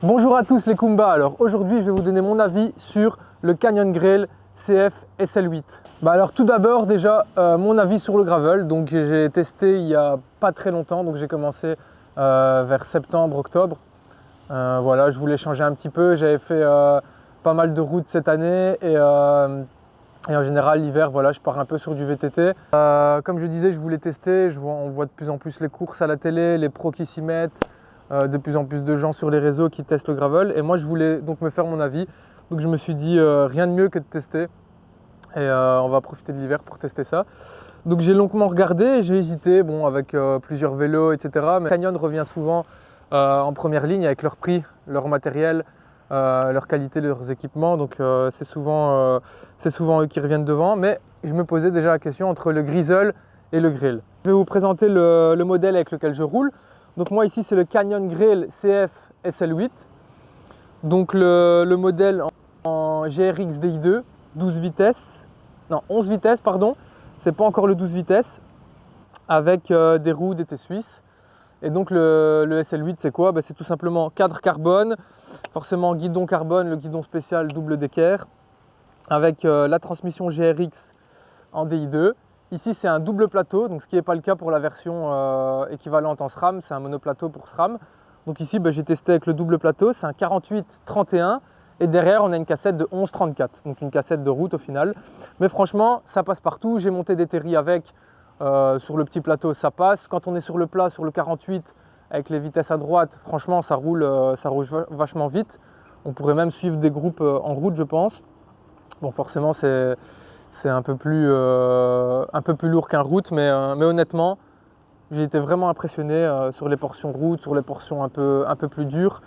Bonjour à tous les Kumba. Alors aujourd'hui je vais vous donner mon avis sur le Canyon Grail CF SL8. Alors tout d'abord déjà mon avis sur le gravel. Donc j'ai testé il y a pas très longtemps, donc j'ai commencé vers septembre, octobre. Voilà, je voulais changer un petit peu. J'avais fait pas mal de routes cette année et en général l'hiver voilà, je pars un peu sur du VTT. Comme je disais, je voulais tester. On voit de plus en plus les courses à la télé, les pros qui s'y mettent. De plus en plus de gens sur les réseaux qui testent le gravel et moi je voulais donc me faire mon avis, donc je me suis dit rien de mieux que de tester et on va profiter de l'hiver pour tester ça. Donc j'ai longuement regardé et j'ai hésité avec plusieurs vélos etc, mais Canyon revient souvent en première ligne avec leur prix, leur matériel, leur qualité, leurs équipements, donc c'est souvent eux qui reviennent devant, mais je me posais déjà la question entre le Grizzle et le Grail. Je vais vous présenter le modèle avec lequel je roule. Donc moi ici c'est le Canyon Grail CF SL8, donc le modèle en GRX DI2, 12 vitesses, non 11 vitesses pardon, c'est pas encore le 12 vitesses, avec des roues DT Suisse. Et donc le SL8 c'est quoi? C'est tout simplement cadre carbone, forcément guidon carbone, le guidon spécial double d'équerre, avec la transmission GRX en DI2. Ici c'est un double plateau, donc ce qui n'est pas le cas pour la version équivalente en SRAM, c'est un monoplateau pour SRAM. Donc ici j'ai testé avec le double plateau, c'est un 48-31 et derrière on a une cassette de 11-34, donc une cassette de route au final. Mais franchement ça passe partout, j'ai monté des terris avec, sur le petit plateau ça passe. Quand on est sur le plat, sur le 48 avec les vitesses à droite, franchement ça roule vachement vite. On pourrait même suivre des groupes en route je pense. Bon forcément c'est un peu plus lourd qu'un route, mais honnêtement, j'ai été vraiment impressionné sur les portions route, sur les portions un peu plus dures,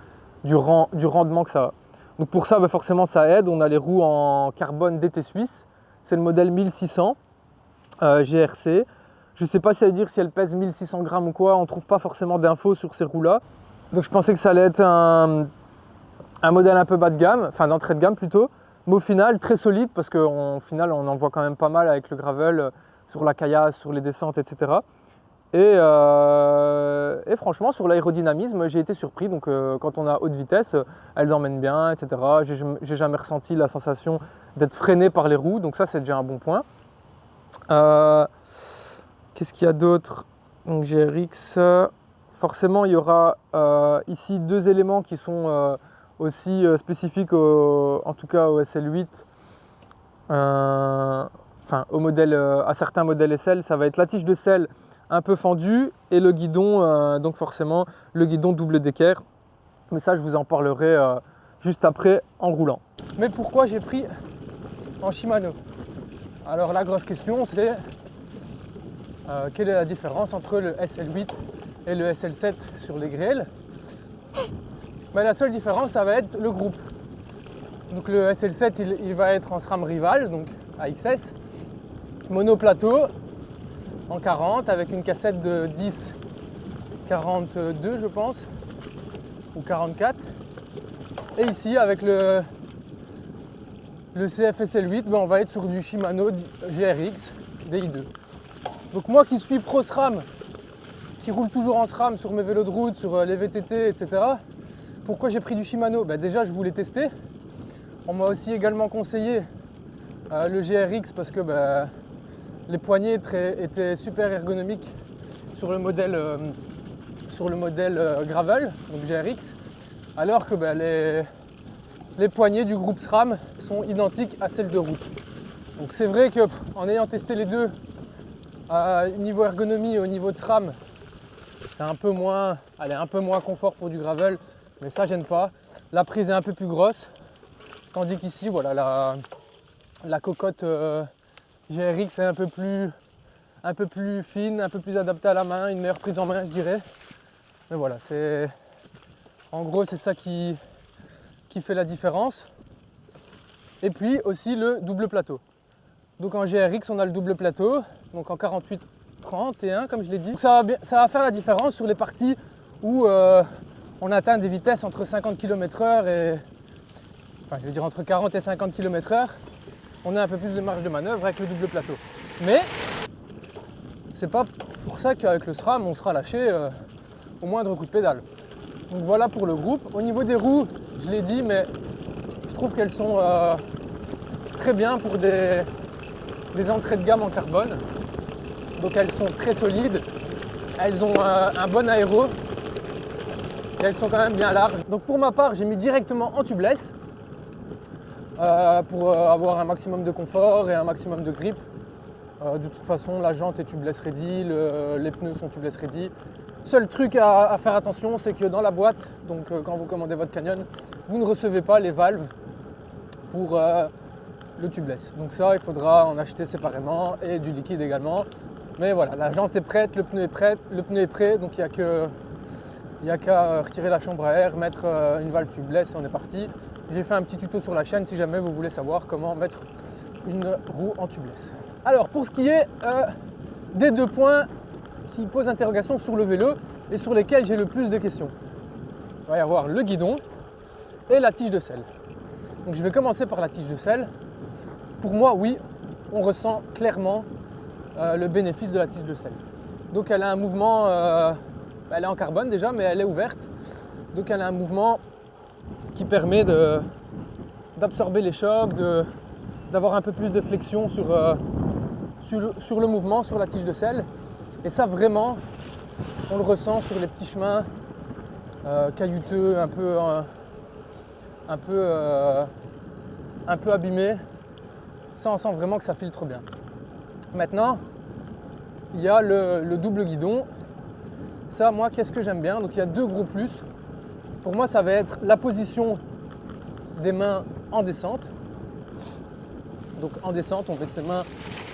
du rendement que ça a. Donc pour ça, forcément, ça aide. On a les roues en carbone DT Suisse. C'est le modèle 1600 GRC. Je ne sais pas si ça veut dire si elle pèse 1600 grammes ou quoi. On ne trouve pas forcément d'infos sur ces roues-là. Donc je pensais que ça allait être un modèle un peu bas de gamme, enfin d'entrée de gamme plutôt. Mais au final, très solide parce qu'au final, on en voit quand même pas mal avec le gravel, sur la caillasse, sur les descentes, etc. Et franchement, sur l'aérodynamisme, j'ai été surpris. Donc, quand on a haute vitesse, elles emmènent bien, etc. J'ai jamais ressenti la sensation d'être freiné par les roues. Donc ça, c'est déjà un bon point. Qu'est-ce qu'il y a d'autre? Donc GRX, forcément, il y aura ici deux éléments qui sont aussi spécifique en tout cas au SL8, au modèle, à certains modèles SL, ça va être la tige de selle un peu fendue et le guidon, donc forcément le guidon double d'équerre. Mais ça je vous en parlerai juste après en roulant. Mais pourquoi j'ai pris en Shimano? Alors la grosse question c'est quelle est la différence entre le SL8 et le SL7 sur les Grail? La seule différence, ça va être le groupe. Donc le SL7, il va être en SRAM Rival, donc AXS, monoplateau en 40 avec une cassette de 10-42 je pense, ou 44. Et ici avec le CF SL8, on va être sur du Shimano GRX DI2. Donc moi qui suis pro SRAM, qui roule toujours en SRAM sur mes vélos de route, sur les VTT, etc. Pourquoi j'ai pris du Shimano? Déjà je voulais tester. On m'a aussi également conseillé le GRX parce que les poignées étaient super ergonomiques sur le modèle Gravel, donc GRX, alors que les poignées du groupe SRAM sont identiques à celles de route. Donc c'est vrai qu'en ayant testé les deux, niveau ergonomie et au niveau de SRAM, c'est un peu moins confort pour du gravel. Mais ça gêne pas. La prise est un peu plus grosse, tandis qu'ici voilà la cocotte GRX est un peu plus fine, un peu plus adaptée à la main, une meilleure prise en main je dirais. Mais voilà, en gros c'est ça qui fait la différence. Et puis aussi le double plateau. Donc en GRX on a le double plateau, donc en 48-31 comme je l'ai dit. Donc ça va faire la différence sur les parties où on atteint des vitesses entre 50 km/h et... entre 40 et 50 km/h. On a un peu plus de marge de manœuvre avec le double plateau. Mais c'est pas pour ça qu'avec le SRAM, on sera lâché au moindre coup de pédale. Donc voilà pour le groupe. Au niveau des roues, je l'ai dit, mais je trouve qu'elles sont très bien pour des entrées de gamme en carbone. Donc elles sont très solides, elles ont un bon aéro et elles sont quand même bien larges. Donc pour ma part, j'ai mis directement en tubeless pour avoir un maximum de confort et un maximum de grip. De toute façon, la jante est tubeless ready, les pneus sont tubeless ready. Seul truc à faire attention, c'est que dans la boîte, donc quand vous commandez votre Canyon, vous ne recevez pas les valves pour le tubeless. Donc ça, il faudra en acheter séparément et du liquide également. Mais voilà, la jante est prête, le pneu est prêt, donc il n'y a qu'à retirer la chambre à air, mettre une valve tubeless et on est parti. J'ai fait un petit tuto sur la chaîne si jamais vous voulez savoir comment mettre une roue en tubeless. Alors pour ce qui est des 2 points qui posent interrogation sur le vélo et sur lesquels j'ai le plus de questions. Il va y avoir le guidon et la tige de selle. Donc je vais commencer par la tige de selle. Pour moi, oui, on ressent clairement le bénéfice de la tige de selle. Donc elle a un mouvement, elle est en carbone déjà, mais elle est ouverte. Donc elle a un mouvement qui permet d'absorber les chocs, d'avoir un peu plus de flexion sur le mouvement, sur la tige de selle. Et ça vraiment, on le ressent sur les petits chemins caillouteux, un peu abîmés. Ça, on sent vraiment que ça filtre bien. Maintenant, il y a le double guidon. Ça, moi, qu'est-ce que j'aime bien? Donc, il y a 2 gros plus. Pour moi, ça va être la position des mains en descente. Donc, en descente, on met ses mains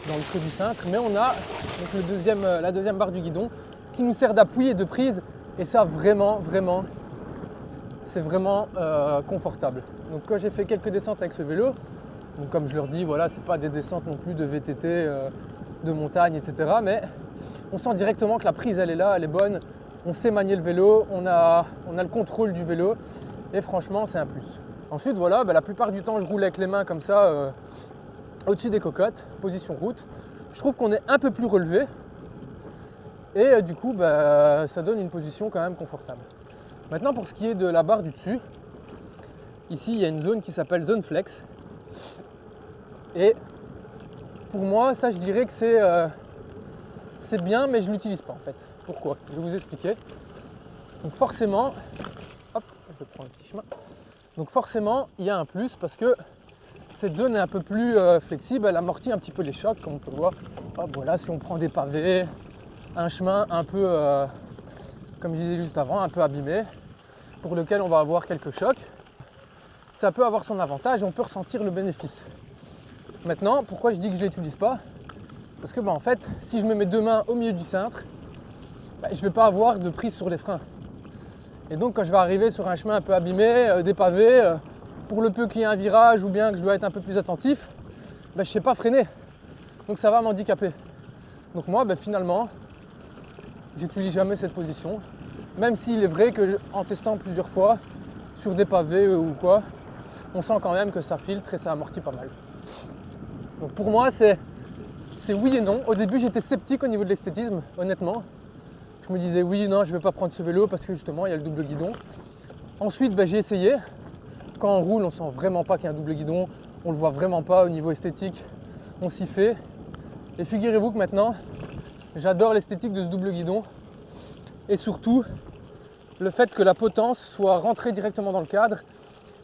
dans le creux du cintre, mais on a donc la deuxième barre du guidon qui nous sert d'appui et de prise. Et ça, vraiment, c'est vraiment confortable. Donc, quand j'ai fait quelques descentes avec ce vélo, donc comme je leur dis, voilà, c'est pas des descentes non plus de VTT, de montagne, etc. Mais on sent directement que la prise, elle est là, elle est bonne. On sait manier le vélo, on a le contrôle du vélo. Et franchement, c'est un plus. Ensuite, voilà, la plupart du temps, je roule avec les mains comme ça, au-dessus des cocottes, position route. Je trouve qu'on est un peu plus relevé. Et du coup, ça donne une position quand même confortable. Maintenant, pour ce qui est de la barre du dessus, ici, il y a une zone qui s'appelle zone flex. Et pour moi, ça, je dirais que c'est bien, mais je ne l'utilise pas en fait. Pourquoi? Je vais vous expliquer. Donc forcément, hop, je prends un petit chemin. Donc forcément, il y a un plus parce que cette zone est un peu plus flexible, elle amortit un petit peu les chocs, comme on peut voir. Hop, voilà, si on prend des pavés, un chemin un peu, comme je disais juste avant, un peu abîmé, pour lequel on va avoir quelques chocs, ça peut avoir son avantage et on peut ressentir le bénéfice. Maintenant, pourquoi je dis que je ne l'utilise pas? Parce que en fait, si je me mets 2 mains au milieu du cintre, je ne vais pas avoir de prise sur les freins. Et donc quand je vais arriver sur un chemin un peu abîmé, des pavés, pour le peu qu'il y ait un virage ou bien que je dois être un peu plus attentif, je ne sais pas freiner. Donc ça va m'handicaper. Donc moi, finalement, j'utilise jamais cette position. Même s'il est vrai qu'en testant plusieurs fois, sur des pavés ou quoi, on sent quand même que ça filtre et ça amortit pas mal. Donc pour moi, c'est oui et non. Au début, j'étais sceptique au niveau de l'esthétisme, honnêtement. Je me disais oui, non, je ne vais pas prendre ce vélo parce que justement, il y a le double guidon. Ensuite, j'ai essayé. Quand on roule, on sent vraiment pas qu'il y a un double guidon. On le voit vraiment pas au niveau esthétique. On s'y fait. Et figurez-vous que maintenant, j'adore l'esthétique de ce double guidon. Et surtout, le fait que la potence soit rentrée directement dans le cadre.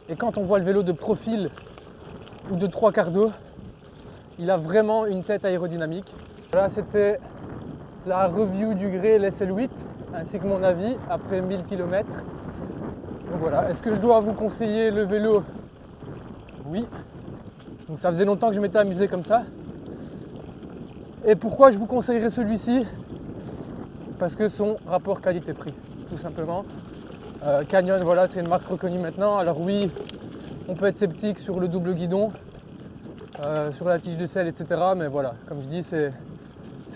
Et quand on voit le vélo de profil ou de 3/4 dos, il a vraiment une tête aérodynamique. Voilà, c'était la review du Grail SL8 ainsi que mon avis après 1000 km. Donc voilà, est-ce que je dois vous conseiller le vélo? Oui. Donc ça faisait longtemps que je m'étais amusé comme ça. Et pourquoi je vous conseillerais celui-ci? Parce que son rapport qualité-prix, tout simplement. Canyon, voilà, c'est une marque reconnue maintenant. Alors oui, on peut être sceptique sur le double guidon, sur la tige de selle, etc. Mais voilà, comme je dis, c'est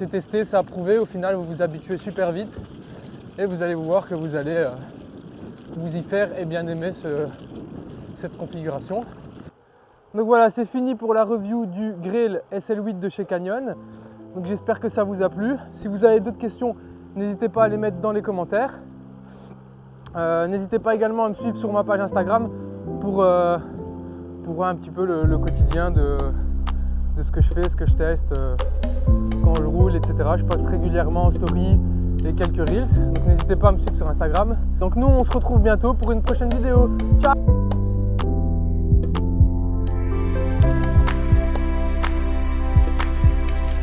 testé, c'est approuvé. Au final, vous vous habituez super vite et vous allez voir que vous allez vous y faire et bien aimer cette configuration. Donc voilà, c'est fini pour la review du Grail SL8 de chez Canyon. Donc j'espère que ça vous a plu. Si vous avez d'autres questions, n'hésitez pas à les mettre dans les commentaires. N'hésitez pas également à me suivre sur ma page Instagram pour voir un petit peu le quotidien de ce que je fais, ce que je teste, quand je roule, etc. Je poste régulièrement en story et quelques reels, donc n'hésitez pas à me suivre sur Instagram. Donc nous, on se retrouve bientôt pour une prochaine vidéo. Ciao!